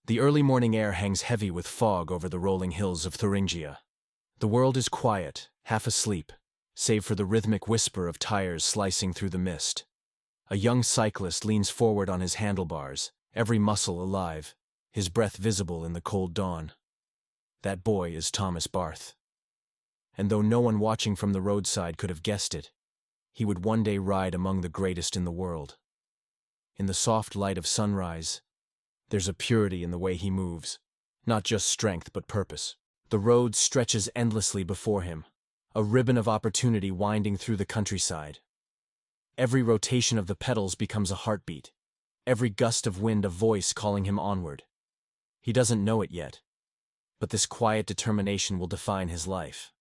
The early morning air hangs heavy with fog over the rolling hills of Thuringia. The world is quiet, half asleep, save for the rhythmic whisper of tires slicing through the mist. A young cyclist leans forward on his handlebars, every muscle alive, his breath visible in the cold dawn. That boy is Thomas Barth. And though no one watching from the roadside could have guessed it, he would one day ride among the greatest in the world. In the soft light of sunrise, there's a purity in the way he moves, not just strength but purpose. The road stretches endlessly before him, a ribbon of opportunity winding through the countryside. Every rotation of the pedals becomes a heartbeat, every gust of wind a voice calling him onward. He doesn't know it yet, but this quiet determination will define his life.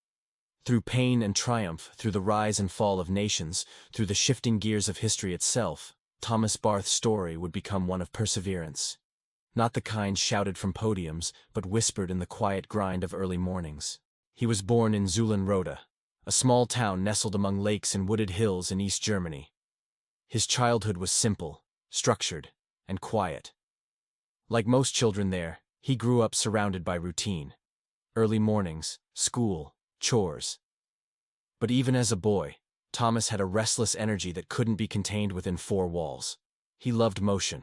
Through pain and triumph, through the rise and fall of nations, through the shifting gears of history itself, Thomas Barth's story would become one of perseverance. Not the kind shouted from podiums, but whispered in the quiet grind of early mornings. He was born in Zuhlenrode, a small town nestled among lakes and wooded hills in East Germany. His childhood was simple, structured, and quiet. Like most children there, he grew up surrounded by routine. Early mornings, school, chores. But even as a boy, Thomas had a restless energy that couldn't be contained within four walls. He loved motion,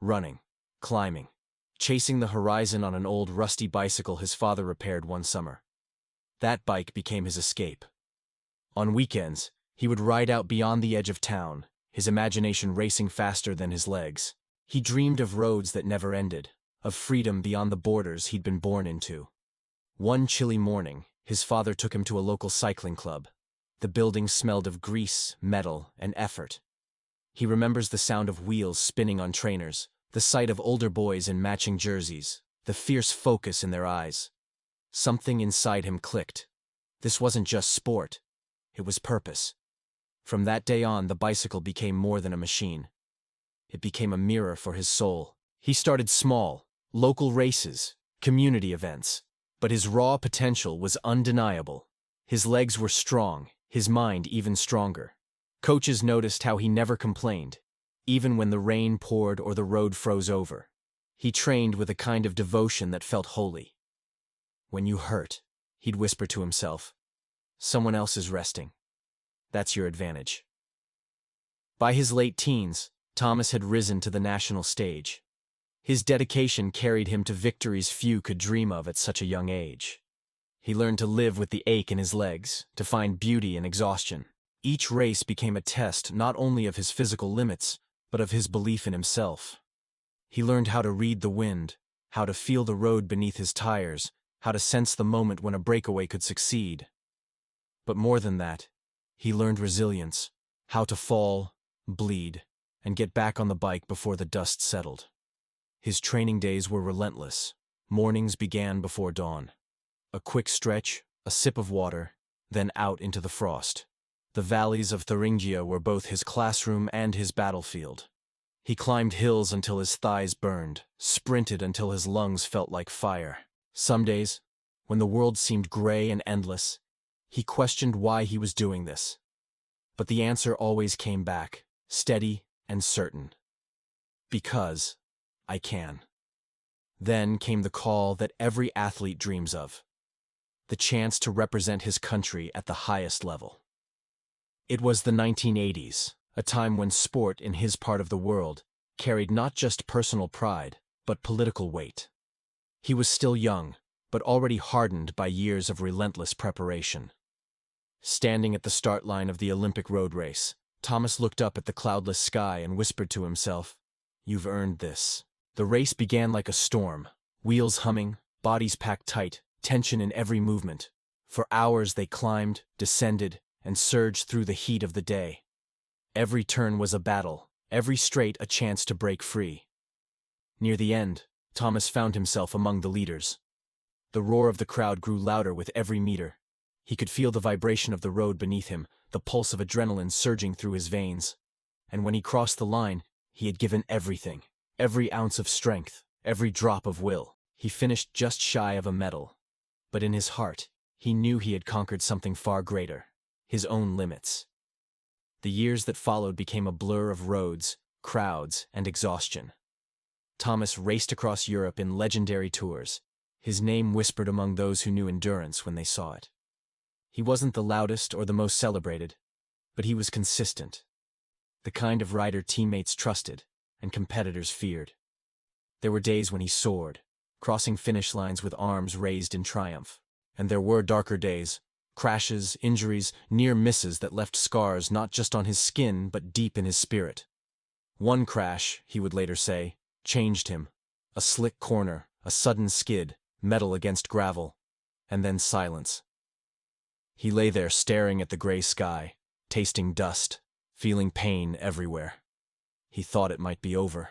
running, climbing, chasing the horizon on an old rusty bicycle his father repaired one summer. That bike became his escape. On weekends, he would ride out beyond the edge of town, his imagination racing faster than his legs. He dreamed of roads that never ended, of freedom beyond the borders he'd been born into. One chilly morning, his father took him to a local cycling club. The building smelled of grease, metal, and effort. He remembers the sound of wheels spinning on trainers, the sight of older boys in matching jerseys, the fierce focus in their eyes. Something inside him clicked. This wasn't just sport, it was purpose. From that day on, the bicycle became more than a machine. It became a mirror for his soul. He started small, local races, community events, but his raw potential was undeniable. His legs were strong, his mind even stronger. Coaches noticed how he never complained, even when the rain poured or the road froze over. He trained with a kind of devotion that felt holy. When you hurt, he'd whisper to himself, someone else is resting. That's your advantage. By his late teens, Thomas had risen to the national stage. His dedication carried him to victories few could dream of at such a young age. He learned to live with the ache in his legs, to find beauty in exhaustion. Each race became a test not only of his physical limits, but of his belief in himself. He learned how to read the wind, how to feel the road beneath his tires, how to sense the moment when a breakaway could succeed. But more than that, he learned resilience, how to fall, bleed, and get back on the bike before the dust settled. His training days were relentless. Mornings began before dawn. A quick stretch, a sip of water, then out into the frost. The valleys of Thuringia were both his classroom and his battlefield. He climbed hills until his thighs burned, sprinted until his lungs felt like fire. Some days, when the world seemed gray and endless, he questioned why he was doing this. But the answer always came back, steady and certain. Because I can. Then came the call that every athlete dreams of. The chance to represent his country at the highest level. It was the 1980s, a time when sport in his part of the world carried not just personal pride, but political weight. He was still young, but already hardened by years of relentless preparation. Standing at the start line of the Olympic road race, Thomas looked up at the cloudless sky and whispered to himself, "You've earned this." The race began like a storm, wheels humming, bodies packed tight, tension in every movement. For hours they climbed, descended, and surged through the heat of the day. Every turn was a battle, every straight a chance to break free. Near the end, Thomas found himself among the leaders. The roar of the crowd grew louder with every meter. He could feel the vibration of the road beneath him, the pulse of adrenaline surging through his veins. And when he crossed the line, he had given everything, every ounce of strength, every drop of will. He finished just shy of a medal. But in his heart, he knew he had conquered something far greater, his own limits. The years that followed became a blur of roads, crowds, and exhaustion. Thomas raced across Europe in legendary tours, his name whispered among those who knew endurance when they saw it. He wasn't the loudest or the most celebrated, but he was consistent. The kind of rider teammates trusted and competitors feared. There were days when he soared, crossing finish lines with arms raised in triumph. And there were darker days, crashes, injuries, near misses that left scars not just on his skin but deep in his spirit. One crash, he would later say, changed him. A slick corner, a sudden skid, metal against gravel, and then silence. He lay there staring at the gray sky, tasting dust, feeling pain everywhere. He thought it might be over.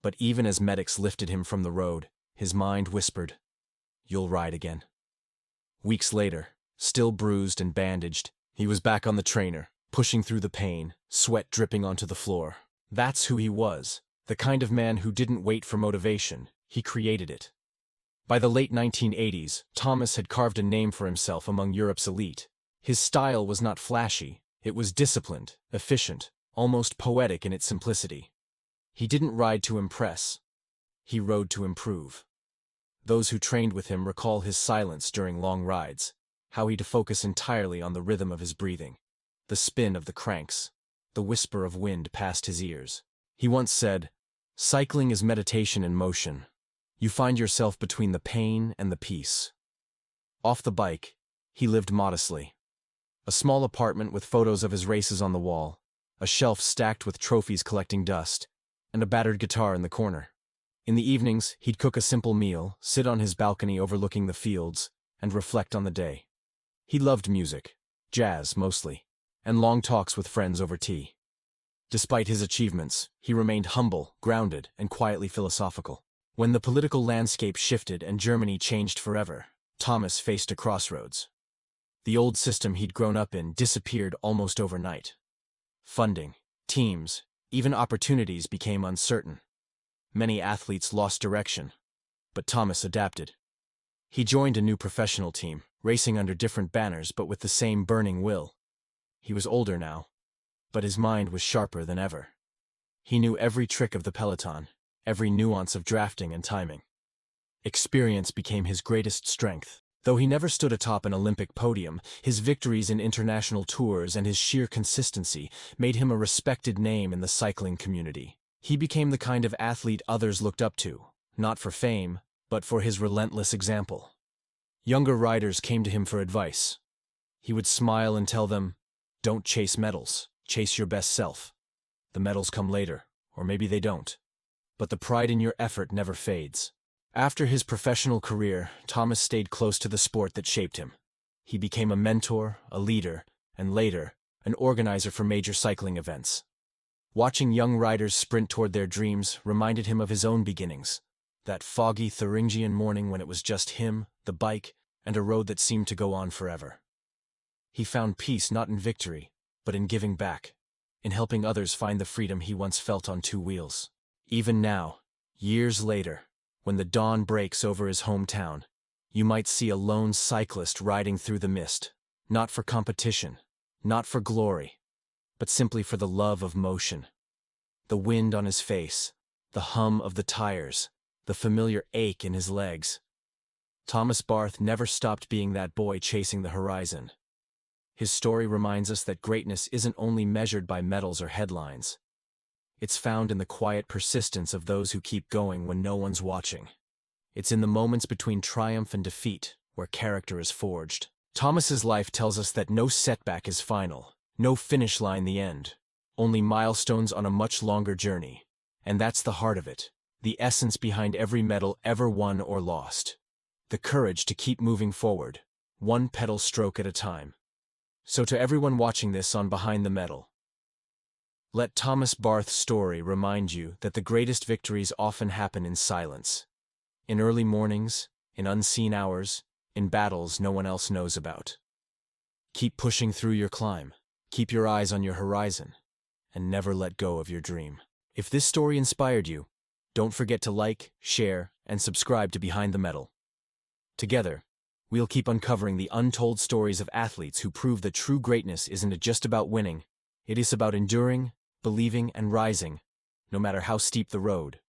But even as medics lifted him from the road, his mind whispered, "You'll ride again." Weeks later, still bruised and bandaged, he was back on the trainer, pushing through the pain, sweat dripping onto the floor. That's who he was, the kind of man who didn't wait for motivation, he created it. By the late 1980s, Thomas had carved a name for himself among Europe's elite. His style was not flashy, it was disciplined, efficient, almost poetic in its simplicity. He didn't ride to impress, he rode to improve. Those who trained with him recall his silence during long rides, how he'd focus entirely on the rhythm of his breathing, the spin of the cranks, the whisper of wind past his ears. He once said, "Cycling is meditation in motion. You find yourself between the pain and the peace." Off the bike, he lived modestly. A small apartment with photos of his races on the wall, a shelf stacked with trophies collecting dust, and a battered guitar in the corner. In the evenings, he'd cook a simple meal, sit on his balcony overlooking the fields, and reflect on the day. He loved music, jazz mostly, and long talks with friends over tea. Despite his achievements, he remained humble, grounded, and quietly philosophical. When the political landscape shifted and Germany changed forever, Thomas faced a crossroads. The old system he'd grown up in disappeared almost overnight. Funding, teams, even opportunities became uncertain. Many athletes lost direction, but Thomas adapted. He joined a new professional team, racing under different banners but with the same burning will. He was older now, but his mind was sharper than ever. He knew every trick of the peloton, every nuance of drafting and timing. Experience became his greatest strength. Though he never stood atop an Olympic podium, his victories in international tours and his sheer consistency made him a respected name in the cycling community. He became the kind of athlete others looked up to, not for fame, but for his relentless example. Younger riders came to him for advice. He would smile and tell them, "Don't chase medals, chase your best self. The medals come later, or maybe they don't. But the pride in your effort never fades." After his professional career, Thomas stayed close to the sport that shaped him. He became a mentor, a leader, and later, an organizer for major cycling events. Watching young riders sprint toward their dreams reminded him of his own beginnings, that foggy Thuringian morning when it was just him, the bike, and a road that seemed to go on forever. He found peace not in victory, but in giving back, in helping others find the freedom he once felt on two wheels. Even now, years later, when the dawn breaks over his hometown, you might see a lone cyclist riding through the mist, not for competition, not for glory, but simply for the love of motion. The wind on his face, the hum of the tires, the familiar ache in his legs. Thomas Barth never stopped being that boy chasing the horizon. His story reminds us that greatness isn't only measured by medals or headlines. It's found in the quiet persistence of those who keep going when no one's watching. It's in the moments between triumph and defeat where character is forged. Thomas's life tells us that no setback is final, no finish line the end, only milestones on a much longer journey. And that's the heart of it, the essence behind every medal ever won or lost. The courage to keep moving forward, one pedal stroke at a time. So to everyone watching this on Behind the Medal, let Thomas Barth's story remind you that the greatest victories often happen in silence. In early mornings, in unseen hours, in battles no one else knows about. Keep pushing through your climb, keep your eyes on your horizon, and never let go of your dream. If this story inspired you, don't forget to like, share, and subscribe to Behind the Medal. Together, we'll keep uncovering the untold stories of athletes who prove that true greatness isn't just about winning, it is about enduring, believing, and rising, no matter how steep the road.